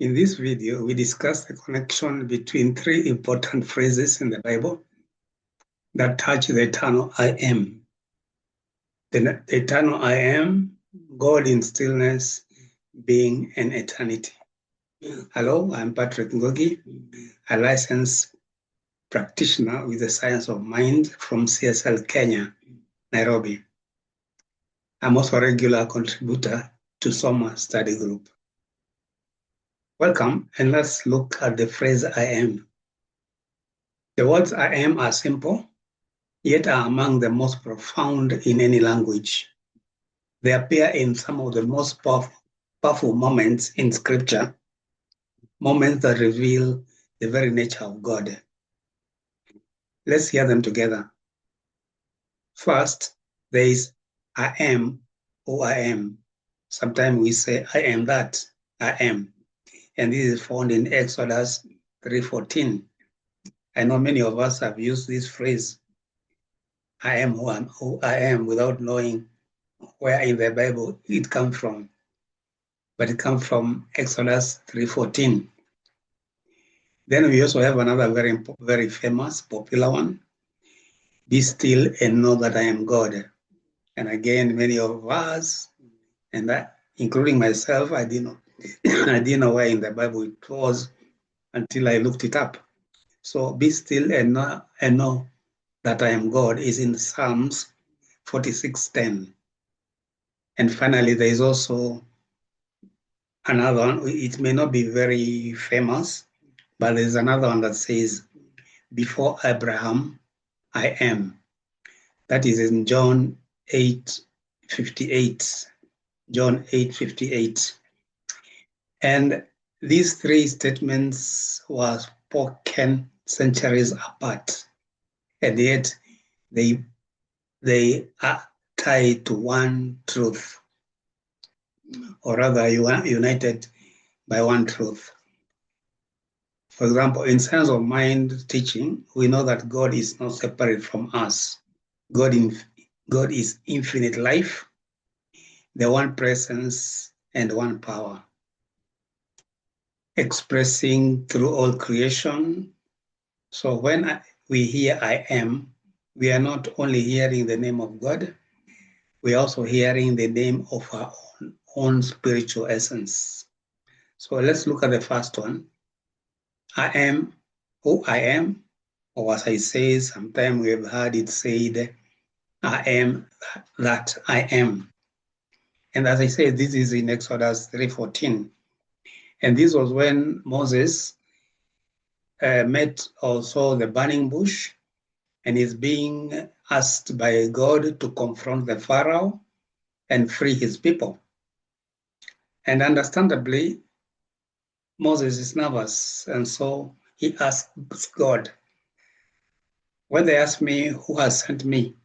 In this video, we discuss the connection between three important phrases in the Bible that touch the eternal I am. The eternal I am, God in stillness, being and eternity. Hello, I'm Patrick Ngugi, a licensed practitioner with the science of mind from CSL Kenya, Nairobi. I'm also a regular contributor to Soma Study Group. Welcome, and let's look at the phrase I am. The words I am are simple, yet are among the most profound in any language. They appear in some of the most powerful moments in Scripture, moments that reveal the very nature of God. Let's hear them together. First, there is I am who I am. Sometimes we say, I am that I am. And this is found in Exodus 3:14. I know many of us have used this phrase, I am who I am, without knowing where in the Bible it comes from. But it comes from Exodus 3:14. Then we also have another very famous, popular one. Be still and know that I am God. And again, many of us, and that, including myself, I didn't know where in the Bible it was until I looked it up. So be still and know that I am God is in Psalms 46:10. And finally, there is also another one. It may not be very famous, but there's another one that says, before Abraham, I am. That is in John 8:58. John 8:58. And these three statements were spoken centuries apart, and yet they are tied to one truth, or rather united by one truth. For example, in Science of Mind teaching, we know that God is not separate from us. God is infinite life, the one presence and one power, expressing through all creation. So when we hear I am, we are not only hearing the name of God, we are also hearing the name of our own spiritual essence. So let's look at the first one. I am who I am, or as I say, sometimes we have heard it said, I am that I am. And as I said, this is in Exodus 3:14. And this was when Moses met or saw the burning bush and is being asked by God to confront the Pharaoh and free his people. And understandably, Moses is nervous, and so he asks God, when they ask me who has sent me,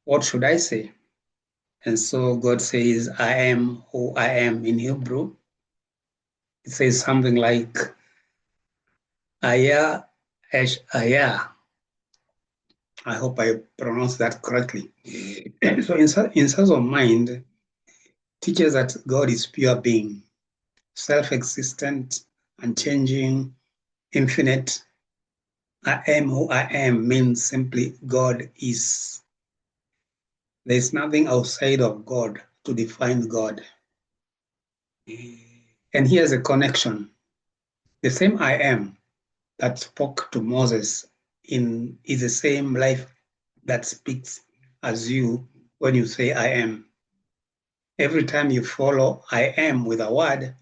what should I say? And so God says, I am who I am. In Hebrew, it says something like, Aya Esh Aya. I hope I pronounced that correctly. So in Science of Mind, teaches that God is pure being, self-existent, unchanging, infinite. I am who I am means simply God is. There is nothing outside of God to define God. And here's a connection. The same I am that spoke to Moses is the same life that speaks as you when you say I am. Every time you follow I am with a word,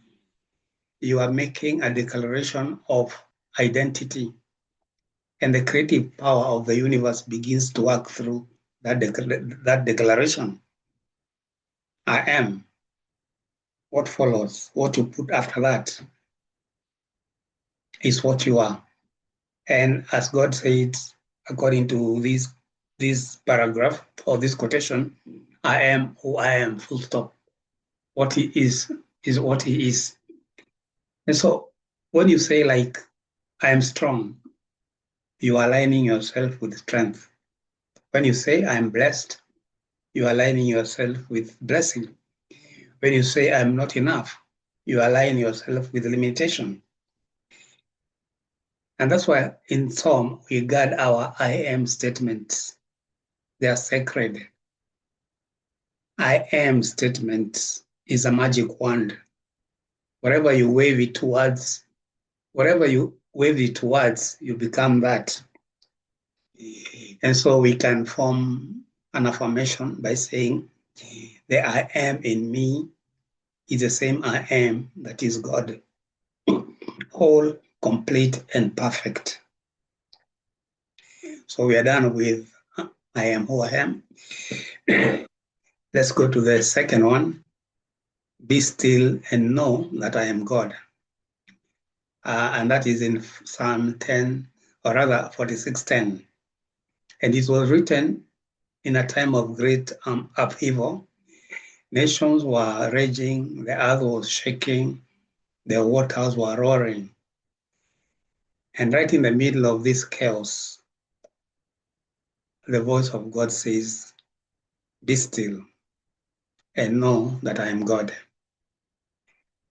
you are making a declaration of identity, and the creative power of the universe begins to work through that declaration. I am. What follows, what you put after that, is what you are. And as God said, according to this paragraph or this quotation, I am who I am, full stop. What he is what he is. And so when you say like, I am strong, you are aligning yourself with strength. When you say I am blessed, you are aligning yourself with blessing. When you say I'm not enough, you align yourself with limitation. And that's why in Psalm, we guard our I am statements. They are sacred. I am statement is a magic wand. Wherever you wave it towards, wherever you wave it towards, you become that. And so we can form an affirmation by saying, the I am in me is the same I am that is God, whole, complete, and perfect. So we are done with I am who I am. Let's go to the second one. Be still and know that I am God. And that is in Psalm 10, or rather 46:10. And it was written in a time of great upheaval. Nations were raging, the earth was shaking, the waters were roaring. And right in the middle of this chaos, the voice of God says, be still and know that I am God.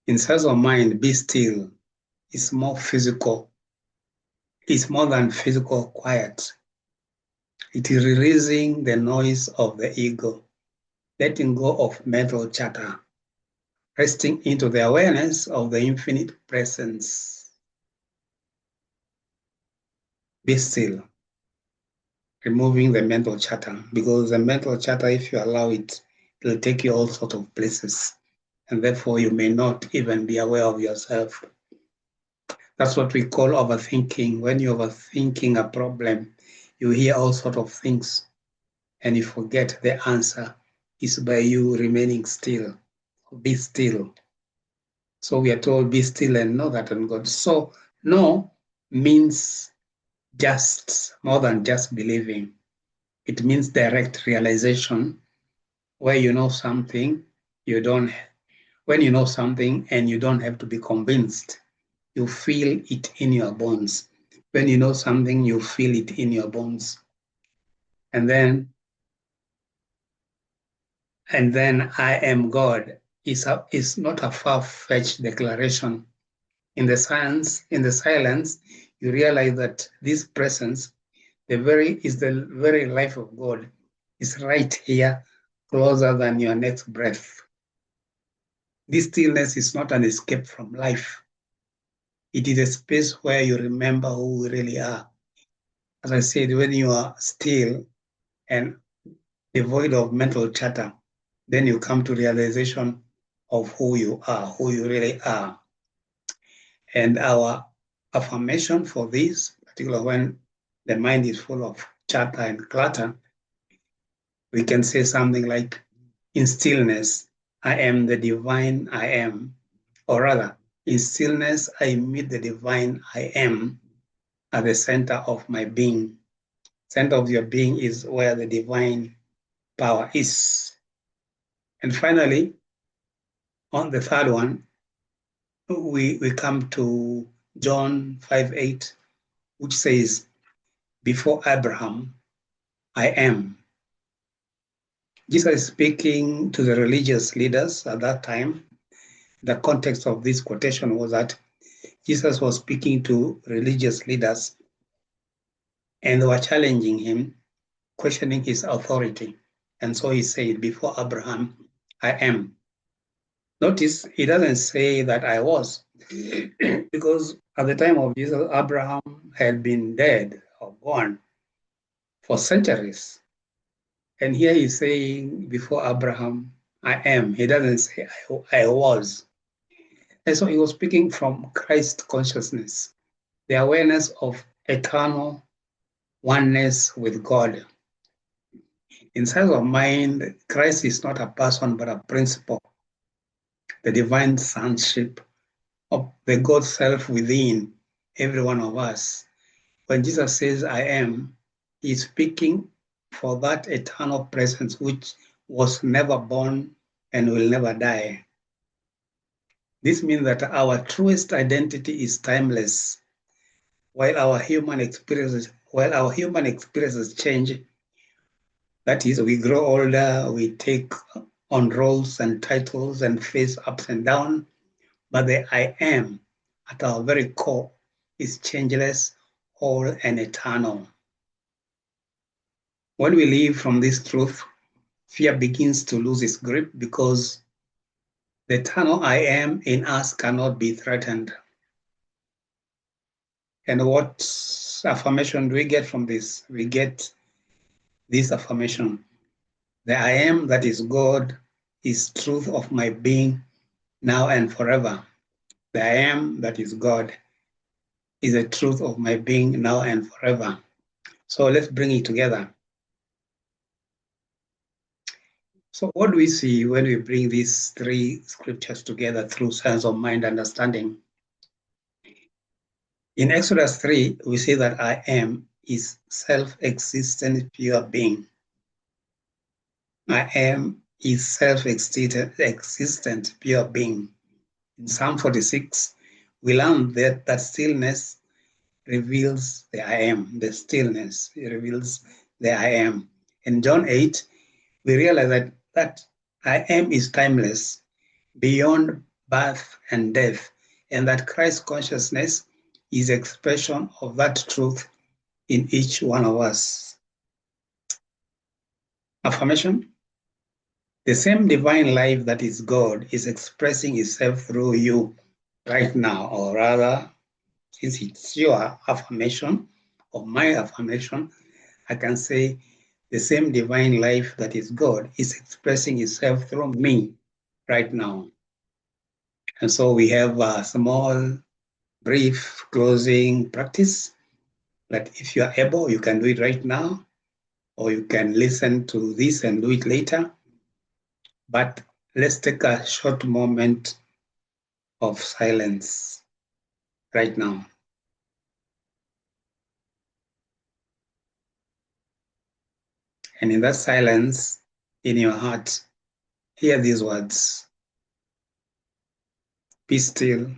In sense of mind, be still is more physical. It's more than physical quiet. It is releasing the noise of the ego, letting go of mental chatter, resting into the awareness of the infinite presence. Be still, removing the mental chatter, because the mental chatter, if you allow it, it will take you all sorts of places, and therefore you may not even be aware of yourself. That's what we call overthinking. When you're overthinking a problem, you hear all sorts of things, and you forget the answer is by you remaining still. Be still. So we are told, be still and know that I'm God. So know means just more than just believing. It means direct realization, where you know something, when you know something and you don't have to be convinced, you feel it in your bones. When you know something, you feel it in your bones. And then I am God is not a far-fetched declaration. In the silence, you realize that this presence, the very life of God, is right here, closer than your next breath. This stillness is not an escape from life. It is a space where you remember who we really are. As I said, when you are still and devoid of mental chatter, then you come to realization of who you are, who you really are. And our affirmation for this, particularly when the mind is full of chatter and clutter, we can say something like, in stillness, I am the divine I am. Or rather, in stillness, I meet the divine I am at the center of my being. Center of your being is where the divine power is. And finally, on the third one, we come to John 5:8, which says, before Abraham, I am. Jesus is speaking to the religious leaders at that time. The context of this quotation was that Jesus was speaking to religious leaders and they were challenging him, questioning his authority. And so he said, before Abraham, I am. Notice he doesn't say that I was, because at the time of Jesus, Abraham had been dead or gone for centuries. And here he's saying, before Abraham, I am. He doesn't say I was. And so he was speaking from Christ consciousness, the awareness of eternal oneness with God. Inside of mind, Christ is not a person but a principle, the divine sonship of the God self within every one of us. When Jesus says, I am, he's speaking for that eternal presence which was never born and will never die. This means that our truest identity is timeless. While our human experiences change, that is, we grow older, we take on roles and titles and face ups and downs, but the I am at our very core is changeless, whole, and eternal. When we live from this truth, fear begins to lose its grip because the eternal I am in us cannot be threatened. And what affirmation do we get from this? We get this affirmation: the I am that is God is truth of my being now and forever. The I am that is God is the truth of my being now and forever. So let's bring it together. So what do we see when we bring these three scriptures together through science of mind understanding? In Exodus 3, we see that I am is self-existent pure being. I am is self-existent pure being. In Psalm 46, we learn that stillness reveals the I am. The stillness reveals the I am. In John 8, we realize that I am is timeless, beyond birth and death, and that Christ's consciousness is expression of that truth in each one of us. Affirmation: the same divine life that is God is expressing itself through you right now, or rather, since it's your affirmation or my affirmation, I can say the same divine life that is God is expressing itself through me right now. And so we have a small, brief closing practice that if you are able, you can do it right now, or you can listen to this and do it later. But let's take a short moment of silence right now. And in that silence, in your heart, hear these words: be still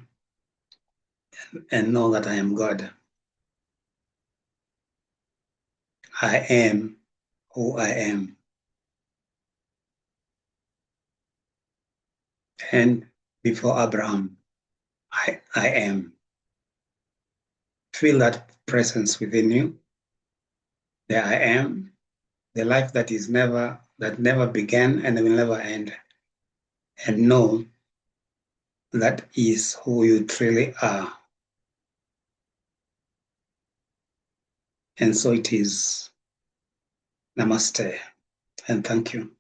and know that I am God. I am who I am. And before Abraham, I am. Feel that presence within you. The I am, the life that never began and will never end. And know that is who you truly are. And so it is. Namaste and thank you.